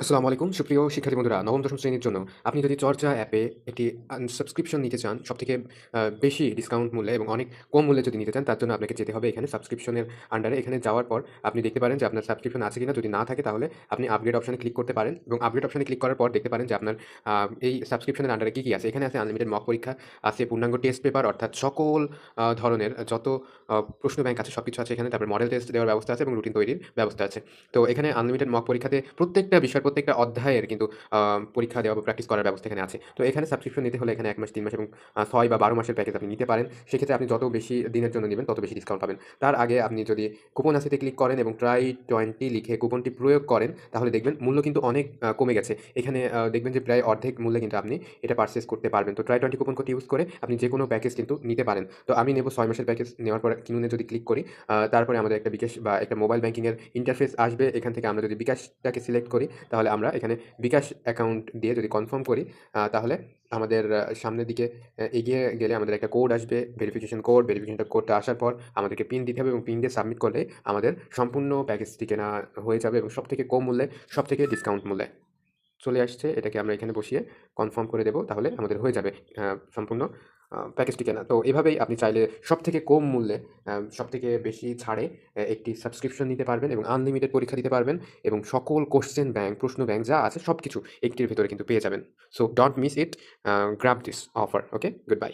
আসসালামু আলাইকুম সুপ্রিয় শিক্ষার্থী বন্ধুরা, নবম দশম শ্রেণীর জন্য আপনি যদি চর্চা অ্যাপে একটি সাবস্ক্রিপশন নিতে চান সবথেকে বেশি ডিসকাউন্ট মূল্যে এবং অনেক কম মূল্যে যদি নিতে চান, তার জন্য আপনাকে যেতে হবে এখানে সাবস্ক্রিপশনের আন্ডারে। এখানে যাওয়ার পর আপনি দেখতে পারেন যে আপনার সাবস্ক্রিপশন আছে কিনা। যদি না থাকে তাহলে আপনি আপগ্রেড অপশনে ক্লিক করতে পারেন এবং আপগ্রেড অপশনে ক্লিক করার পর দেখতে পারেন যে আপনার এই সাবস্ক্রিপশনের আন্ডারে কী কী আছে। এখানে আছে আনলিমিটেড মক পরীক্ষা, আছে পূর্ণাঙ্গ টেস্ট পেপার অর্থাৎ সকল ধরনের যত প্রশ্ন ব্যাংক আছে সব কিছু আছে এখানে। তারপর মডেল টেস্ট দেওয়ার ব্যবস্থা আছে এবং রুটিন তৈরির ব্যবস্থা আছে। তো এখানে আনলিমিটেড মক পরীক্ষাতে প্রত্যেকটা বিষয়, প্রত্যেকটা অধ্যায়ের কিন্তু পরীক্ষা দেওয়া বা প্র্যাকটিস করার ব্যবস্থা এখানে আছে। তো এখানে সাবস্ক্রিপশন নিতে হলে এখানে ১ মাস, ৩ মাস এবং ৬ বা ১২ মাসের প্যাকেজ আপনি নিতে পারেন। সেক্ষেত্রে আপনি যত বেশি দিনের জন্য নিবেন তত বেশি ডিসকাউন্ট পাবেন। তার আগে আপনি যদি কুপন আসিতে ক্লিক করেন এবং ট্রাই 20 লিখে কুপনটি প্রয়োগ করেন, তাহলে দেখবেন মূল্য কিন্তু অনেক কমে গেছে। এখানে দেখবেন যে প্রায় অর্ধেক মূল্যে কিন্তু আপনি এটা পারচেজ করতে পারবেন। তো ট্রাই 20 কুপন কোড ইউজ করে আপনি যেকোনো প্যাকেজ কিন্তু নিতে পারেন। তো আমি নেব ৬ মাসের প্যাকেজ। নেওয়ার পর কিনুনে যদি ক্লিক করি, তারপরে আমাদের একটা বিকাশ বা একটা মোবাইল ব্যাংকিং এর ইন্টারফেস আসবে। এখান থেকে আমরা যদি বিকাশটাকে সিলেক্ট করি, তাহলে আমরা এখানে বিকাশ অ্যাকাউন্ট দিয়ে যদি কনফার্ম করি, তাহলে আমাদের সামনের দিকে এগিয়ে গেলে আমাদের একটা কোড আসবে, ভেরিফিকেশন কোড। ভেরিফিকেশন কোডটা আসার পর আমাদেরকে পিন দিতে হবে এবং পিন দিয়ে সাবমিট করলেই আমাদের সম্পূর্ণ প্যাকেজটি কেনা হয়ে যাবে এবং সবথেকে কম মূল্যে, সবথেকে ডিসকাউন্ট মূল্যে চলে আসছে। এটাকে আমরা এখানে বসিয়ে কনফার্ম করে দেব। তাহলে আমাদের হয়ে যাবে সম্পূর্ণ প্যাকেজটি কেনা। তো এভাবেই আপনি চাইলে সবথেকে কম মূল্যে সবথেকে বেশি ছাড়ে একটি সাবস্ক্রিপশন নিতে পারবেন এবং আনলিমিটেড পরীক্ষা দিতে পারবেন এবং সকল কোয়েশ্চেন ব্যাংক, প্রশ্ন ব্যাংক যা আছে সবকিছু একটির ভেতরে কিন্তু পেয়ে যাবেন। So don't miss it, grab this offer. Okay? Good bye.